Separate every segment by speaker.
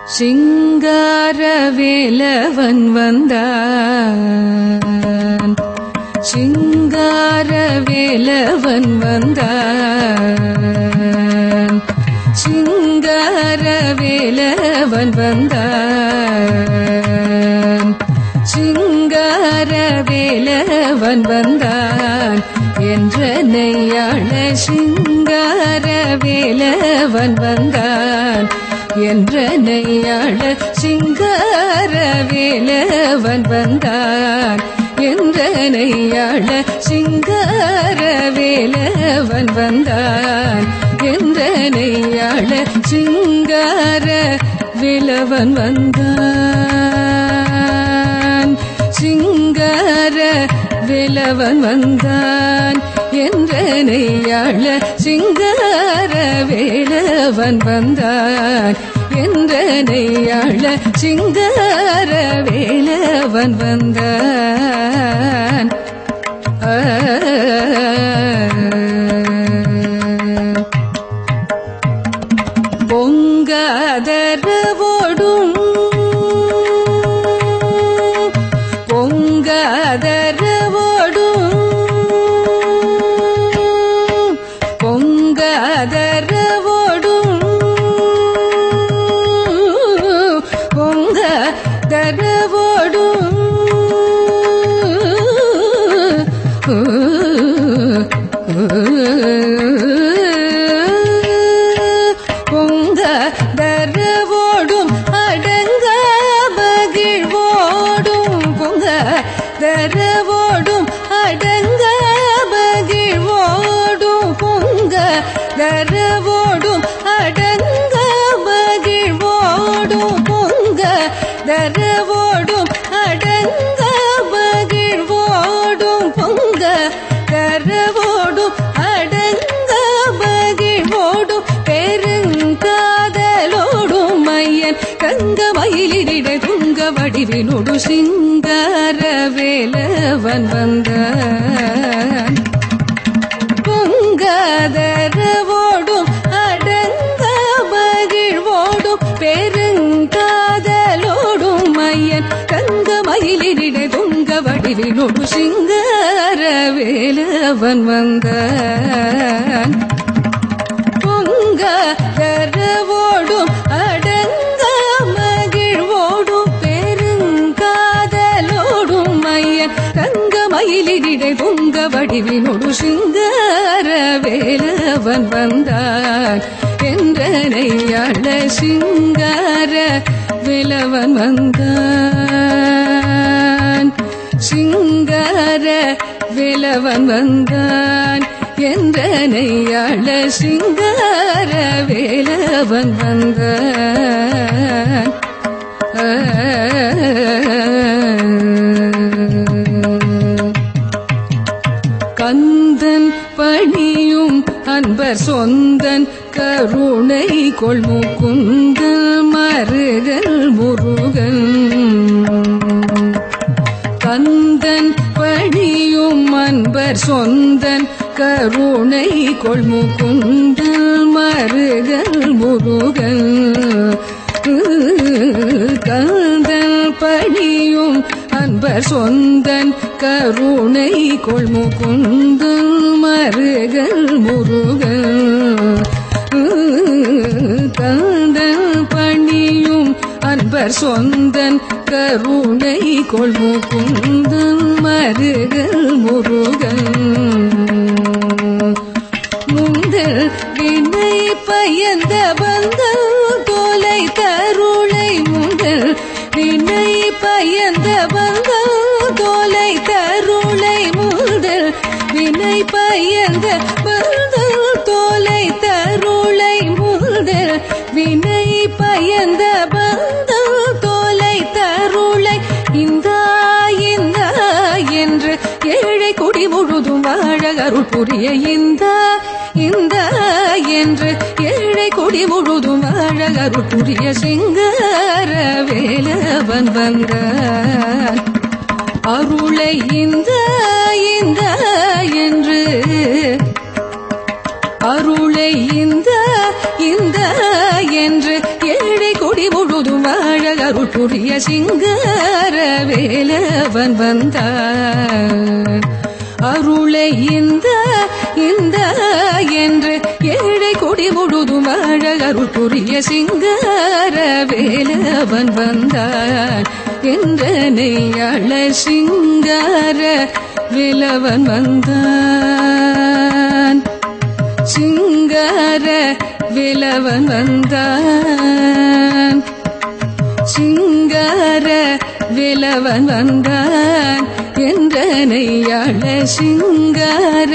Speaker 1: சிங்காரவேலவன் வந்தான், சிங்காரவேலவன் வந்தான், சிங்காரவேலவன் வந்தான், சிங்காரவேலவன் வந்தான் என்ற நெய்யாள சிங்காரவேலவன் வந்தான் என்ற நெய்யாள சிங்காரவேலவன் வந்தான் என்ற நெய்யாள சிங்காரவேலவன் வந்தான் என்ற நெய்யாள சிங்காரவேலவன் வந்தான், சிங்காரவேலவன் வந்தான் என்ற நெய்யாள சிங்காரவேலவன் வந்தான் என்ற நெய்யாள சிங்காரவேலவன் வந்தான். பொங்காதரவோடும் பொங்காதரவோடும் பொங்காதரவோடும் பொங்காதரவோடும் பொங்காதரவோடும் அடங்க மகிழ்வோடும் பொங்காதரவோடும் அடங்க மகிழ்வோடும் பொங்காதரவோடும் அடங்க மகிழ்வோடும் பொங்காதரவோடும் அடங்க மகிழ்வோடும் பொங்காதரவோடும் அடங்க மகிழ்வோடும் பெருங்காதலோடும் மையன் கங்க மயிலிட துங்க வடிவினோடு சிங்காரவேலவன் வந்தான், பொங்காதரவோடும் அடங்க மகிழ்வோடும் பெருங்காதலோடும் மையன் கங்க மயிலிட துங்க வடிவினோடு சிங்காரவேலவன் வந்தான், பொங்காதரவோடும் அடங்க மகிழ்வோடும் பெருங்காதலோடும் மையன் கங்க மயிலிட துங்க வடிவினோடு சிங்காரவேலவன் வந்தான் என்ற நெய்யாள சிங்காரவேலவன் வந்தான், சிங்காரவேலவன் வந்தான் என்ற நெய்யாள சிங்காரவேலவன் வந்தான். கந்தன் பணியும் அன்பர் சொந்தன் கருணை கொள்முகுந்தல் மருகல் முருகன், கந்தன் பணியும் அன்பர் சொந்தன் கருணை கொள்முகுந்தல் மருகல் முருகன், கந்தன் பணியும் அன்பர் சொந்தன் கருணை கொள்முகுந்தல் மருகல் முருகன், கந்தன் பணியும் அன்பர் சொந்தன் கருணை கொள்முகுந்தல் மருகல் முருகன், முந்தல் வினை பயந்த பந்தல் தோலை தருளை, முந்தல் வினை பயந்த பந்தல் தோலை தருளை, முந்தல் வினை பயந்த பந்தல் தோலை தருளை, முந்தல் வினை பயந்த பந்தல் தோலை தருளை, இந்தா இந்தா என்று ஏழை குடி முழுதும் வாழ அருள் புரிய, இந்தா இந்தா என்று ஏழை குடி முழுதும் வாழ அருள் புரிய சிங்காரவேலவன் வந்தான், அருளை இந்தா இந்தா என்று அருளை இந்த என்று ஏழை கொடி முழுதும் புரிய சிங்கார வேலவன் வந்தான். அருளை இந்த என்று ஏழை கொடி முழுதும் வாழ அருள் புரிய சிங்கார வேலவன் வந்தான் என்றனை அழ சிங்கார வேலவன் வந்தான். சிங்கார வேலவன் வந்தான். சிங்கார வேலவன் வந்தான் என்றனை அழ சிங்கார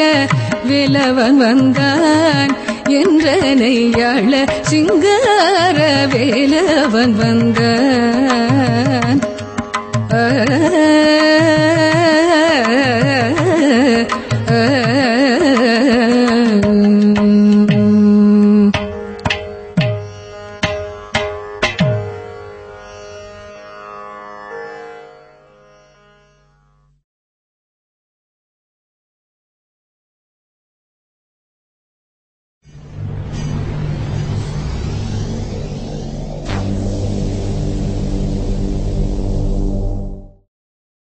Speaker 1: வேலவன் வந்தான் என்றனை அழ சிங்கார வேலவன் வந்தான்.